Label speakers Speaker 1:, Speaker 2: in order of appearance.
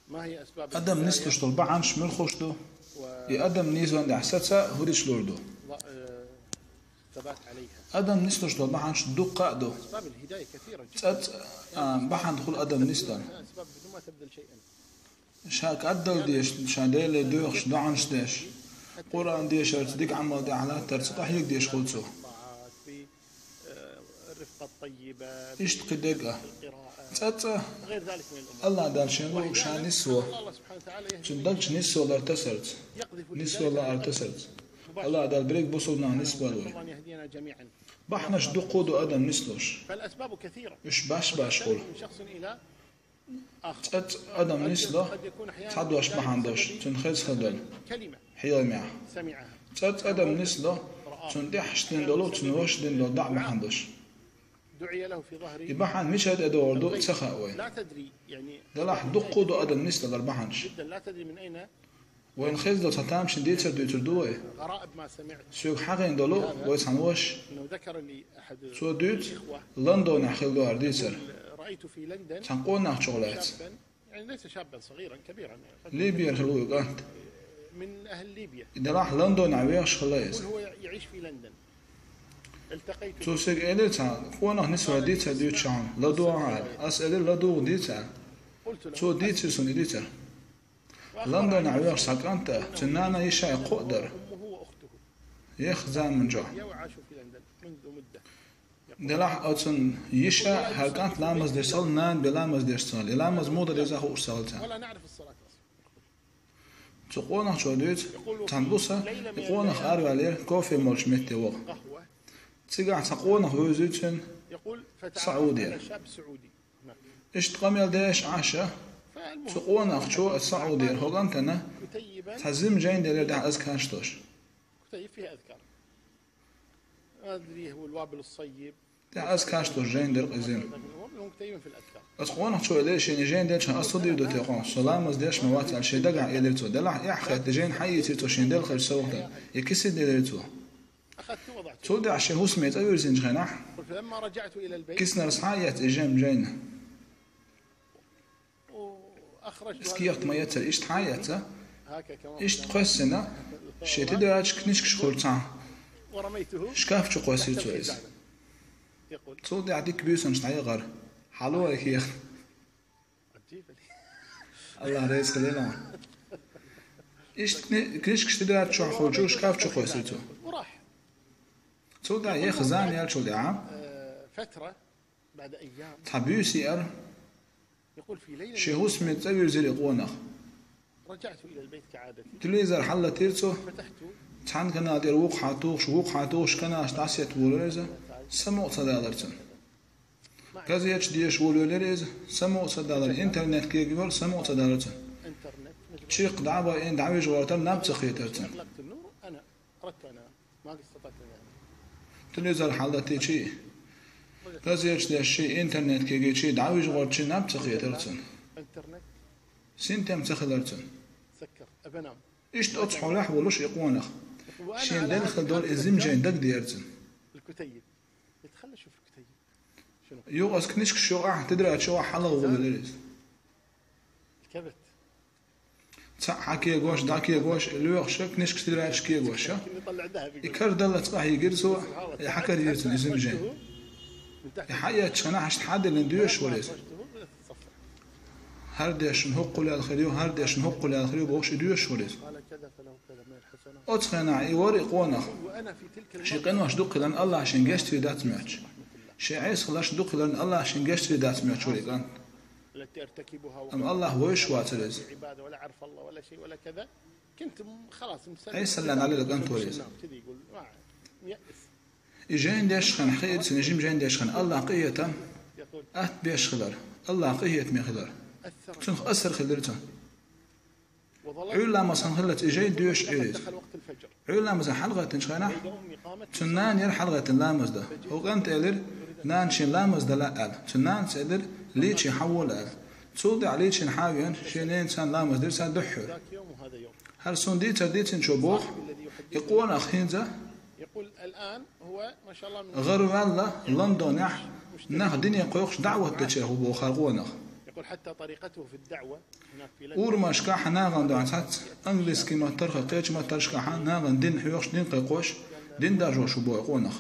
Speaker 1: ما هي أسباب
Speaker 2: أدم نستش طلبا عن شمل خوشدو أدم نيزوان دي حساتسا هوريش لوردو
Speaker 1: ثبات عليها
Speaker 2: أدم نستش طلبا عن شدو قادو
Speaker 1: أسباب الهداية كثيرة جدا
Speaker 2: بحن دخول أدم نستان
Speaker 1: أسباب بدون ما تبذل شيئا
Speaker 2: شاك أدل ديش شاديل دوخش دو عنش ديش قرآن ديش ارتديك عمال دي على ترتقح يك ديش خلصو
Speaker 1: الرفقة الطيبة
Speaker 2: إيش تقدقه
Speaker 1: القراءة غير ذلك من الأمور
Speaker 2: الله دال شنو شان نسوة
Speaker 1: الله سبحانه وتعالى
Speaker 2: شندلش نسوة لا ارتسلت نسوة لا ارتسلت الله دال بريك بوصلنا نسوة لوي
Speaker 1: الله يهدينا جميعا
Speaker 2: بحنش دو قودو أدم نسلوش
Speaker 1: فالأسباب كثيرة
Speaker 2: إيش باش قول
Speaker 1: من شخص إلى آخر
Speaker 2: أدم نسلو تعدوش بحندوش تنخيز خدل
Speaker 1: كلمة
Speaker 2: حيال معه
Speaker 1: سمعها
Speaker 2: أدم نسلو تندحش تندلو تنوش دندو دع بحندوش
Speaker 1: دعي له في ظهره
Speaker 2: يبحن مش هاد أدوار دو تسخاوي
Speaker 1: لا تدري يعني
Speaker 2: دلح دو قودو أدم نسلو دربحنش
Speaker 1: جدا لا تدري من أين
Speaker 2: وين خيز دو تتامش ديتر دوتر دوي
Speaker 1: غرائب ما سمعت
Speaker 2: سوق حقين دولو ويسعنوش
Speaker 1: انه ذكر لي احد
Speaker 2: سو دوت لندن نحخل دوار ديتر
Speaker 1: رايت في لندن
Speaker 2: تنقول ناخ شغلات
Speaker 1: شابا يعني ليس شابا صغيرا كبيرا
Speaker 2: ليبيا الهلوي قانت
Speaker 1: من اهل ليبيا
Speaker 2: إذا راح لندن عويش خلاص
Speaker 1: هو يعيش في لندن التقيت
Speaker 2: تو سيق إليتا قوانا نسوى ديتر دوت شان لدو عال أسأل لدو ديتر
Speaker 1: قلت له
Speaker 2: تو ديتر سون ديتر لندن عويش ساكانتا تنانا يشاي قدر
Speaker 1: امه واخته
Speaker 2: يخزان من جو
Speaker 1: وعاشوا في لندن منذ مده
Speaker 2: دلاح أتن يشا هالكانت لامز ديرسال نان بلامز ديرسال لامز مودا ديزا هو أرسالتها
Speaker 1: ولا نعرف الصلاه اصلا
Speaker 2: تقولنا شو ديت تنبوسا يقولنا خارج عليه كوفي مولش متي وق
Speaker 1: قهوه
Speaker 2: تيجا تقولنا هو زيتشن
Speaker 1: يقول
Speaker 2: سعودي.
Speaker 1: فتعرف شاب سعودي هناك
Speaker 2: إيش تقامل ديش عشا
Speaker 1: فالمهم
Speaker 2: تقولنا شو السعودي هو أنتنا
Speaker 1: كتيبا
Speaker 2: تحزم جاين دير ده أزكاشتوش
Speaker 1: كتيب فيها اذكار ما ادري هو الوابل الصيب
Speaker 2: ده أزكاشتوش جاين دير قزين
Speaker 1: هم كتيبا في الاذكار
Speaker 2: تقولنا شو ليش يعني جاين دير شان أصدي ودو تقول سلام ديش موات على شيء دقع يدرتو دلع يحخد جاين حيتي تو شين دير خير سوقتا يكسد ديرتو
Speaker 1: اخذت وضعته
Speaker 2: تودع شيء هو سميت أول زين خناح
Speaker 1: فلما رجعت الى البيت
Speaker 2: كسنا رصحايات إجام جاينا
Speaker 1: واخرجت
Speaker 2: سكيرت ما يتر إيش تحايته
Speaker 1: هكا كمان
Speaker 2: إيش تقسنا شيء تدرج كنيش كشخورتان
Speaker 1: ورميته
Speaker 2: شكاف شو قاسي
Speaker 1: تحت
Speaker 2: تويس
Speaker 1: الخزانة. يقول
Speaker 2: تودع عديك بيوسن شتاي غر حلوة كيخ
Speaker 1: عجيب
Speaker 2: الله رئيس خلينا إيش كنيش كشتدرج شو خورجو شكاف شو قاسي تو
Speaker 1: وراح
Speaker 2: تودع يخزان يال شو دعام
Speaker 1: فترة بعد أيام
Speaker 2: تحبيوسي أر
Speaker 1: يقول في ليلة
Speaker 2: شيء هو سميت أول زي قونخ
Speaker 1: رجعت إلى البيت كعادتي
Speaker 2: تليزر حلة تيرتو
Speaker 1: فتحته
Speaker 2: تحن كنا دير ووق حاتوش كنا اشتعسيت ولرزة سمو صدالرتن كذا يش ديش ولرزة سمو صدالر إنترنت كيجور سمو صدالرتن
Speaker 1: انترنت مثل
Speaker 2: شيق دعوة إن دعوة جوارتن نبت خيترتن
Speaker 1: أغلقت النور أنا أردت أنا ما استطعت يعني
Speaker 2: تليزر حلة تيجي كذا يش ديش شيء إنترنت كيجي شيء دعوة جوارتن نبت خيترتن
Speaker 1: انترنت
Speaker 2: سنتم تخلرتن
Speaker 1: سكر أبنام
Speaker 2: إيش تقطع لح ولوش يقونخ
Speaker 1: وأنا
Speaker 2: شين
Speaker 1: على
Speaker 2: دخل دول
Speaker 1: هذا
Speaker 2: إزم جاين دق ديرتن
Speaker 1: الكتيب يتخلى شوف الكتيب شنو
Speaker 2: يوغس كنيش شو تدري شو حلق ولرز
Speaker 1: الكبت
Speaker 2: حكي جوش داكي جوش اللي يخشك نشك تدري شكي جوش
Speaker 1: يمكن يطلع ذهب يقول
Speaker 2: يكر دلة صح يجرسوا يحكر يرتن إزم جاين
Speaker 1: من تحت
Speaker 2: يحيى شنا حشت حد اللي نديوش وليس
Speaker 1: أخرجته بدأت تتصفر
Speaker 2: هر ديش نهق له الخير وهر ديش نهق له الخير بوش ديوش وليس
Speaker 1: قال كذا فله كذا من الحسنات
Speaker 2: أتخنا يوري قونا
Speaker 1: وأنا في تلك
Speaker 2: شي قنواش دق لأن الله عشان جشت في دات ماتش شي عيس خلاش دق لأن الله عشان جشت في دات ماتش ولي كان
Speaker 1: التي أرتكبها
Speaker 2: أم الله ويش واترز
Speaker 1: عبادة ولا عرف الله ولا شيء ولا كذا كنت خلاص مسلم
Speaker 2: أي سلان على لك أنت وليس
Speaker 1: كذا يقول ما يأس
Speaker 2: يجين ديش خن خير سنجيم جين ديش خن الله قية
Speaker 1: يقول
Speaker 2: أت بيش خلر الله قية مي خلر
Speaker 1: أثر
Speaker 2: تنخ أسر خلرته
Speaker 1: وظل
Speaker 2: علا ما صنخلت إجي ديوش عيد
Speaker 1: دخل وقت الفجر
Speaker 2: علا ما حلقة تنشغنا
Speaker 1: أمي قامت
Speaker 2: تنان ير حلقة لامز ده هو كانت إلر نان شين لامز ده لا قال تنان سيدر ليش يحول قال تود عليه شين حاوين شينين سان لامز ده سان دحر
Speaker 1: ذاك يوم وهذا يوم
Speaker 2: هل سون ديتر ديتن شبوخ
Speaker 1: الذي يحدث
Speaker 2: يقول أخينزا
Speaker 1: يقول الآن هو ما شاء الله من
Speaker 2: غير والله لندن يح نه دنيا قيوخش دعوة تشيه بو خلقونا
Speaker 1: يقول حتى طريقته في الدعوة هناك في
Speaker 2: أورما شكاحة ناغن دو عسات أنجلس كما ترخى قيتش ما ترشكاحة ناغن دين حيوش دين قيقوش دين دارجو شبو يقونخ